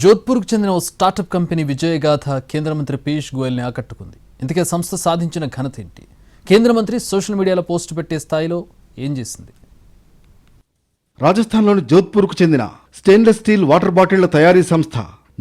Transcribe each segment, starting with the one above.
జోధ్పూర్కు చెందిన ఓ startup company విజయగాథ కేంద్ర మంత్రి పీయూష్ గోయల్ని ఆకట్టుకుంది. ఇంతకే సంస్థ సాధించిన ఘనత ఏంటి? కేంద్ర మంత్రి సోషల్ మీడియాలో పోస్టు పెట్టే స్థాయిలో ఏం చేసింది? రాజస్థాన్లోని జోధ్పూర్కు చెందిన స్టెయిన్లెస్ స్టీల్ వాటర్ బాటిళ్ల తయారీ సంస్థ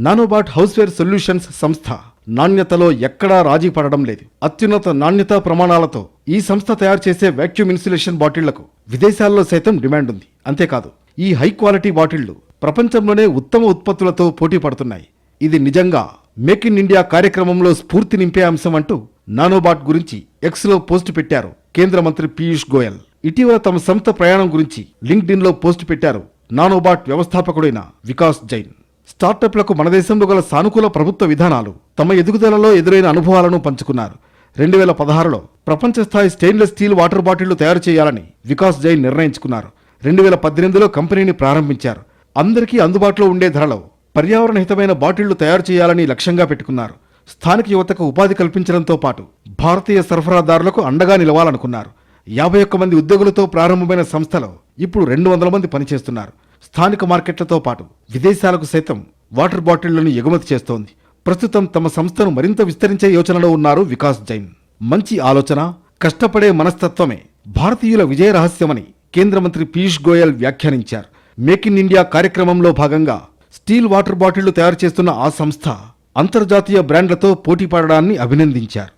నానోబాట్ హౌస్వేర్ సొల్యూషన్స్ సంస్థ నాణ్యతలో ఎక్కడా రాజీ పడడం లేదు. అత్యున్నత నాణ్యతా ప్రమాణాలతో ఈ సంస్థ తయారు చేసే వాక్యూమ్ ఇన్సులేషన్ బాటిళ్లకు విదేశాల్లో సైతం డిమాండ్ ఉంది. అంతేకాదు, ఈ హై క్వాలిటీ బాటిళ్లు ప్రపంచంలోనే ఉత్తమ ఉత్పత్తులతో పోటీ పడుతున్నాయి. ఇది నిజంగా మేక్ ఇన్ ఇండియా కార్యక్రమంలో స్ఫూర్తి నింపే అంశం అంటూ నానోబాట్ గురించి ఎక్స్లో పోస్టు పెట్టారు కేంద్ర మంత్రి పీయూష్ గోయల్. ఇటీవల తమ సంస్థ ప్రయాణం గురించి లింక్డ్ఇన్ లో పోస్టు పెట్టారు నానోబాట్ వ్యవస్థాపకుడైన వికాస్ జైన్. స్టార్టప్లకు మన దేశంలో గల సానుకూల ప్రభుత్వ విధానాలు, తమ ఎదుగుదలలో ఎదురైన అనుభవాలను పంచుకున్నారు. 2016లో ప్రపంచ స్థాయి స్టెయిన్లెస్ స్టీల్ వాటర్ బాటిళ్లు తయారు చేయాలని వికాస్ జైన్ నిర్ణయించుకున్నారు. 2018లో కంపెనీని ప్రారంభించారు. అందరికీ అందుబాటులో ఉండే ధరలో పర్యావరణ హితమైన బాటిళ్లు తయారు చేయాలని లక్ష్యంగా పెట్టుకున్నారు. స్థానిక యువతకు ఉపాధి కల్పించడంతో పాటు భారతీయ సరఫరాదారులకు అండగా నిలవాలనుకున్నారు. 51 మంది ఉద్యోగులతో ప్రారంభమైన సంస్థలో ఇప్పుడు 200 మంది పనిచేస్తున్నారు. స్థానిక మార్కెట్లతో పాటు విదేశాలకు సైతం వాటర్ బాటిళ్లను ఎగుమతి చేస్తోంది. ప్రస్తుతం తమ సంస్థను మరింత విస్తరించే యోచనలో ఉన్నారు వికాస్ జైన్. మంచి ఆలోచన, కష్టపడే మనస్తత్వమే భారతీయుల విజయ రహస్యమని కేంద్ర మంత్రి పీయూష్ గోయల్ వ్యాఖ్యానించారు. మేక్ ఇన్ ఇండియా కార్యక్రమంలో భాగంగా స్టీల్ వాటర్ బాటిళ్లు తయారు చేస్తున్న ఆ సంస్థ అంతర్జాతీయ బ్రాండ్లతో పోటీ పడడాన్ని అభినందించారు.